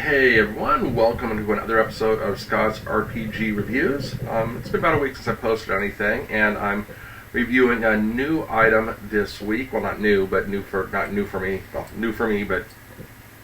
Hey everyone, welcome to another episode of Scott's RPG Reviews. It's been about a week since I posted anything, and I'm reviewing a new item this week. Well, not new for me. Well, new for me, but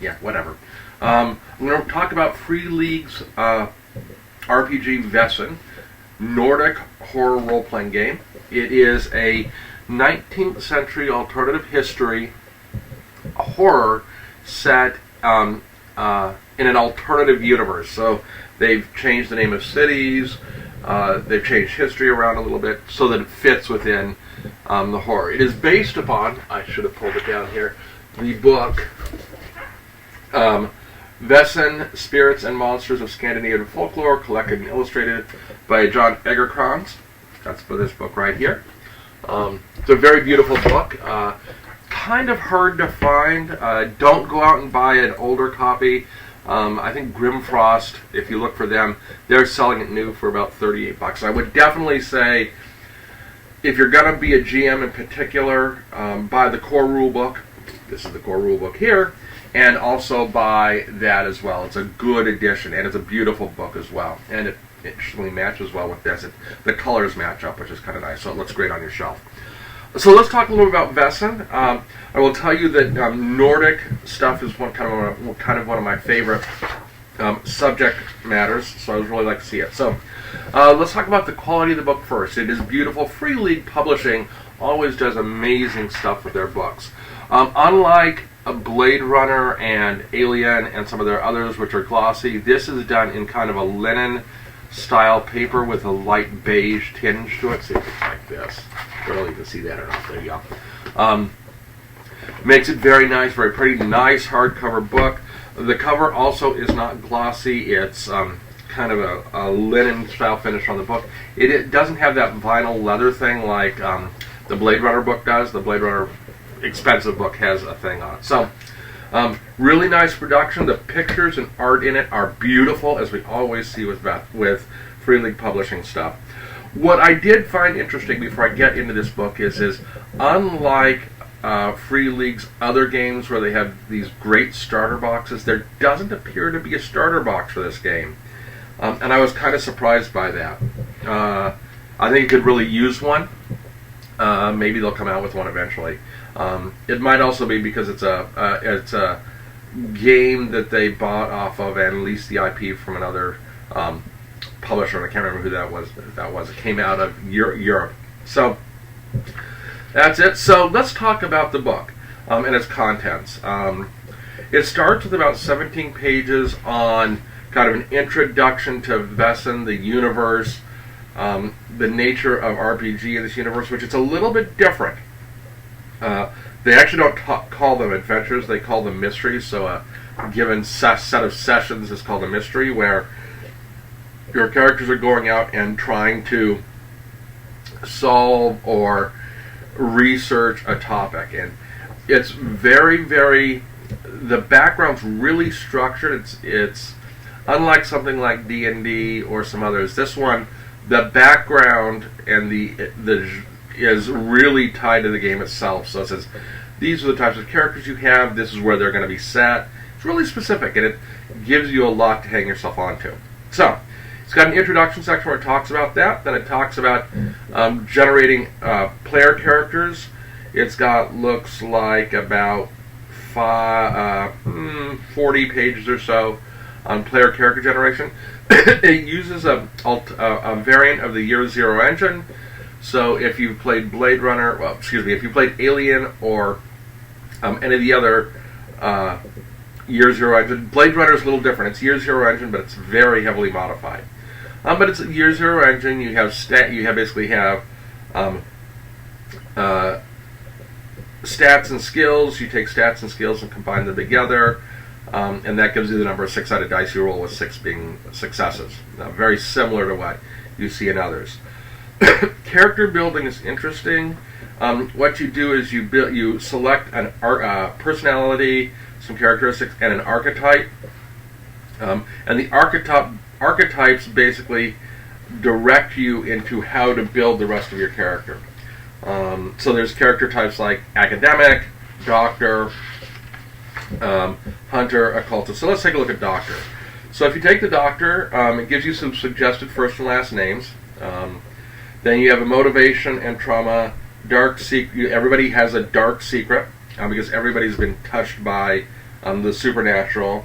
yeah, whatever. I'm going to talk about Free League's RPG Vaesen Nordic horror role-playing game. It is a 19th century alternative history horror set in an alternative universe. So they've changed the name of cities, they've changed history around a little bit so that it fits within the horror. It is based upon, I should have pulled it down here, the book Vaesen, Spirits and Monsters of Scandinavian Folklore, collected and illustrated by John Egerkrans. That's for this book right here. It's a very beautiful book. Kind of hard to find. Don't go out and buy an older copy. I think Grimfrost, if you look for them, they're selling it new for about $38. I would definitely say, if you're going to be a GM in particular, buy the core rule book. This is the core rule book here. And also buy that as well. It's a good edition, and it's a beautiful book as well. And it interestingly matches well with this. The colors match up, which is kind of nice, so it looks great on your shelf. So let's talk a little bit about Vaesen. I will tell you that Nordic stuff is one of my favorite subject matters, so I would really like to see it. So let's talk about the quality of the book first. It is beautiful. Free League Publishing always does amazing stuff with their books. Unlike Blade Runner and Alien and some of their others, which are glossy, this is done in kind of a linen style paper with a light beige tinge to it. See if it's like this. I don't know if you can see that or not. There you go. Makes it very nice, very pretty, nice hardcover book. The cover also is not glossy. It's kind of a linen style finish on the book. It doesn't have that vinyl leather thing like the Blade Runner book does. The Blade Runner expensive book has a thing on it. So, really nice production. The pictures and art in it are beautiful, as we always see with Free League Publishing stuff. What I did find interesting before I get into this book is unlike Free League's other games where they have these great starter boxes, there doesn't appear to be a starter box for this game. And I was kind of surprised by that. I think it could really use one. Maybe they'll come out with one eventually. It might also be because it's a game that they bought off of and leased the IP from another publisher, and I can't remember who that was. It came out of Europe. So that's it. So let's talk about the book and its contents. It starts with about 17 pages on kind of an introduction to Vaesen, the universe, the nature of RPG in this universe, which is a little bit different. They actually don't call them adventures, they call them mysteries. So a given set of sessions is called a mystery, where your characters are going out and trying to solve or research a topic. And it's very, very, the background's really structured. It's unlike something like D&D or some others. This one, the background and the is really tied to the game itself. So it says, these are the types of characters you have, this is where they're going to be set. It's really specific, and it gives you a lot to hang yourself onto. So, it's got an introduction section where it talks about that. Then it talks about generating player characters. It's got, looks like, about 40 pages or so on player character generation. It uses a variant of the Year Zero engine. So if you've played Blade Runner, if you played Alien or any of the other Year Zero engine, Blade Runner is a little different. It's Year Zero engine, but it's very heavily modified. But it's a Year Zero engine. You basically have stats and skills. You take stats and skills and combine them together, and that gives you the number of 6-sided dice you roll, with 6 being successes. Very similar to what you see in others. Character building is interesting. What you do is you select an personality, some characteristics, and an archetype. And the archetypes basically direct you into how to build the rest of your character. So there's character types like academic, doctor, hunter, occultist. So let's take a look at doctor. So if you take the doctor, it gives you some suggested first and last names. Then you have a motivation and trauma, dark secret. Everybody has a dark secret because everybody's been touched by the supernatural.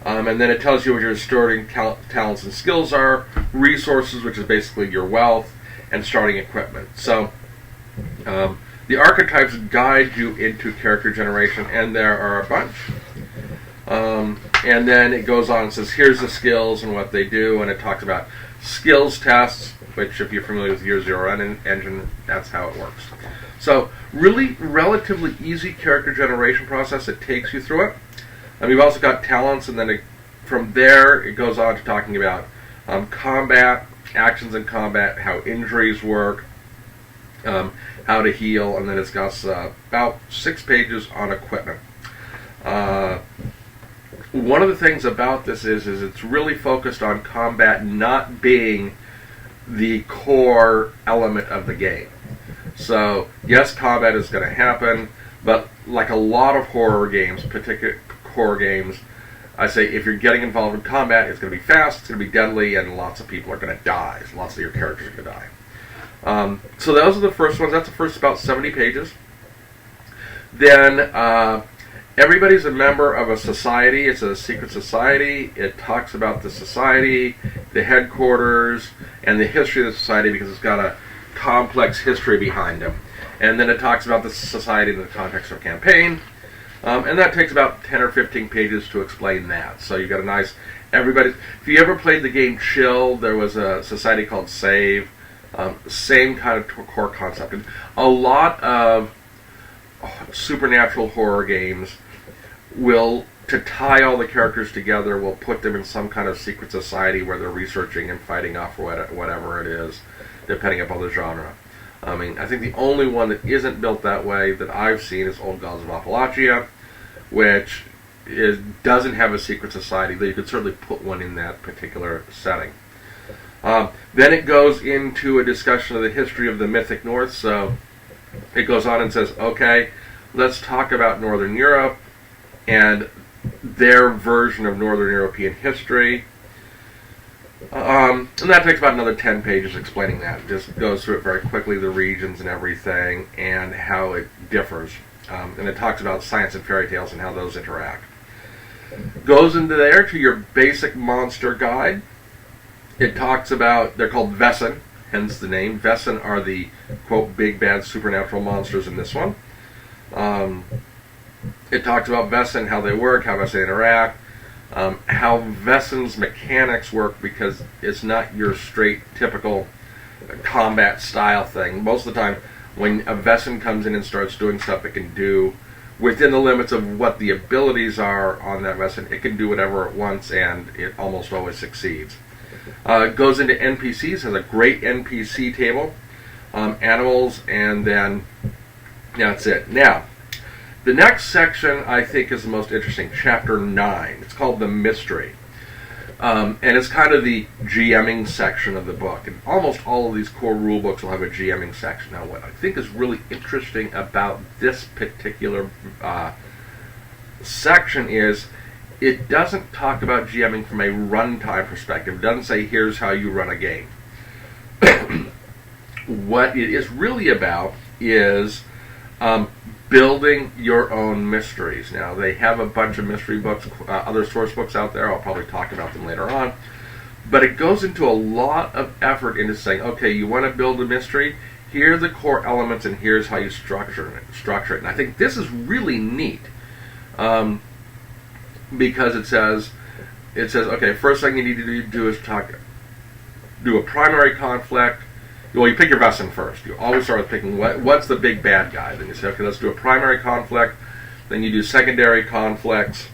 And then it tells you what your starting talents and skills are, resources, which is basically your wealth, and starting equipment. So the archetypes guide you into character generation, and there are a bunch. And then it goes on and says, here's the skills and what they do, and it talks about skills tests, which if you're familiar with Year Zero engine, that's how it works. So really relatively easy character generation process. It takes you through it. And we've also got talents, and then from there it goes on to talking about combat, actions in combat, how injuries work, how to heal, and then it's got about 6 pages on equipment. One of the things about this is it's really focused on combat not being the core element of the game. So yes, combat is going to happen, but like a lot of horror games, particular horror games, I say if you're getting involved in combat, it's going to be fast, it's going to be deadly, and lots of people are going to die. Lots of your characters are going to die. So those are the first ones. That's the first about 70 pages. Then everybody's a member of a society. It's a secret society. It talks about the society, the headquarters, and the history of the society because it's got a complex history behind them. And then it talks about the society in the context of a campaign. And that takes about 10 or 15 pages to explain that. So you've got a nice, everybody. If you ever played the game Chill, there was a society called Save. Same kind of core concept. And a lot of supernatural horror games will, to tie all the characters together, will put them in some kind of secret society where they're researching and fighting off whatever it is, depending upon the genre. I mean, I think the only one that isn't built that way that I've seen is Old Gods of Appalachia, which doesn't have a secret society, though you could certainly put one in that particular setting. Then it goes into a discussion of the history of the Mythic North. So it goes on and says, okay, let's talk about Northern Europe and their version of Northern European history. And that takes about another 10 pages explaining that. It just goes through it very quickly, the regions and everything, and how it differs. And it talks about science and fairy tales and how those interact. Goes into there to your basic monster guide. It talks about, they're called Vaesen, hence the name. Vaesen are the, quote, big bad supernatural monsters in this one. It talks about Vaesen, how they work, how Vaesen interact, how Vaesen's mechanics work, because it's not your straight, typical combat style thing. Most of the time, when a Vaesen comes in and starts doing stuff, it can do, within the limits of what the abilities are on that Vaesen, it can do whatever it wants, and it almost always succeeds. It goes into NPCs, has a great NPC table, animals, and then that's it. Now, the next section I think is the most interesting, Chapter 9. It's called The Mystery. And it's kind of the GMing section of the book. And almost all of these core rule books will have a GMing section. Now, what I think is really interesting about this particular section is it doesn't talk about GMing from a runtime perspective. It doesn't say, here's how you run a game. What it is really about is building your own mysteries. Now, they have a bunch of mystery books, other source books out there. I'll probably talk about them later on. But it goes into a lot of effort into saying, okay, you want to build a mystery? Here are the core elements, and here's how you structure it. And I think this is really neat because it says, okay, first thing you need to do is do a primary conflict. Well, you pick your Vaesen first. You always start with picking what's the big bad guy. Then you say, okay, let's do a primary conflict. Then you do secondary conflicts.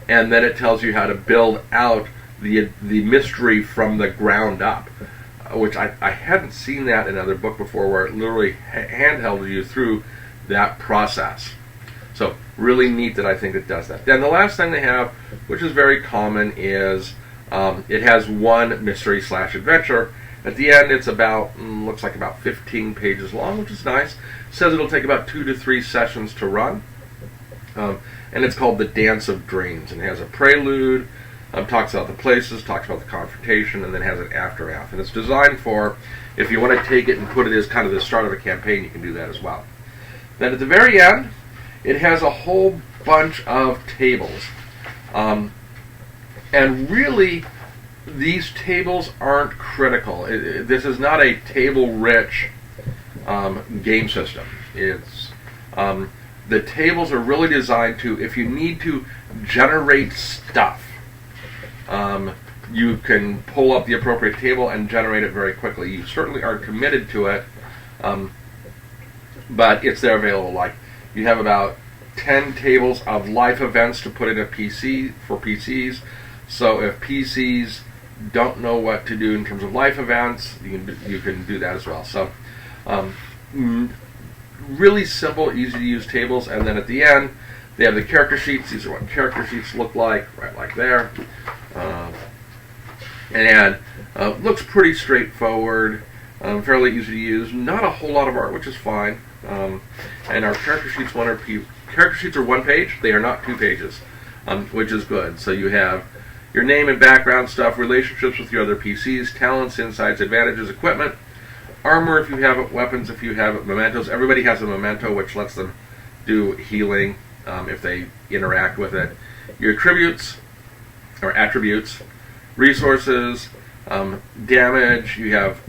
And then it tells you how to build out the mystery from the ground up, which I hadn't seen that in another book before, where it literally handheld you through that process. So really neat that I think it does that. Then the last thing they have, which is very common, is it has one mystery/adventure. At the end, it's about, looks like about 15 pages long, which is nice. It says it'll take about 2 to 3 sessions to run. and it's called The Dance of Dreams, and it has a prelude, talks about the places, talks about the confrontation, and then has an aftermath. And it's designed for, if you want to take it and put it as kind of the start of a campaign, you can do that as well. Then at the very end, it has a whole bunch of tables. And really, these tables aren't critical. This is not a table-rich game system. It's the tables are really designed to, if you need to generate stuff, you can pull up the appropriate table and generate it very quickly. You certainly aren't committed to it, but it's there available. Like, you have about 10 tables of life events to put in a PC for PCs. So if PCs don't know what to do in terms of life events, you can do that as well. So really simple, easy to use tables. And then at the end, they have the character sheets. These are what character sheets look like, right like there. And looks pretty straightforward, fairly easy to use. Not a whole lot of art, which is fine. And our character sheets are 1 page. They are not 2 pages, which is good. So you have your name and background stuff, relationships with your other PCs, talents, insights, advantages, equipment, armor if you have it, weapons if you have it, mementos. Everybody has a memento, which lets them do healing if they interact with it. Your attributes, resources, damage. You have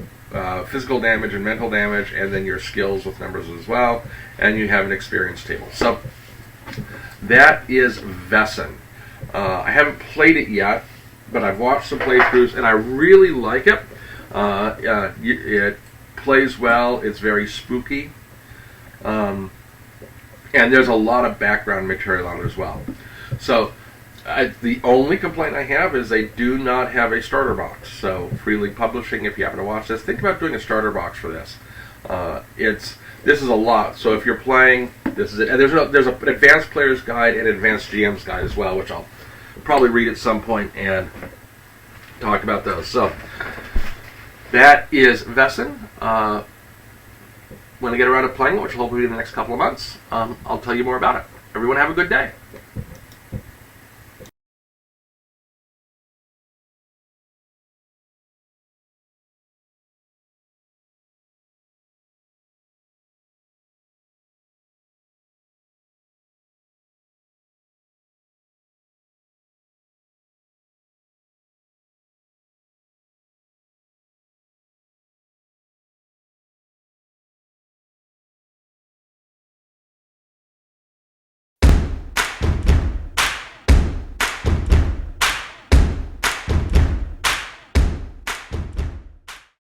physical damage and mental damage, and then your skills with numbers as well. And you have an experience table. So that is Vaesen. I haven't played it yet, but I've watched some playthroughs, and I really like it. It plays well. It's very spooky. And there's a lot of background material on it as well. So the only complaint I have is they do not have a starter box. So Free League Publishing, if you happen to watch this, think about doing a starter box for this. This is a lot. So if you're playing, this is it. And there's an advanced player's guide and advanced GM's guide as well, which I'll probably read at some point and talk about those. So that is Vaesen. When I get around to playing it, which will hopefully be in the next couple of months, I'll tell you more about it. Everyone have a good day.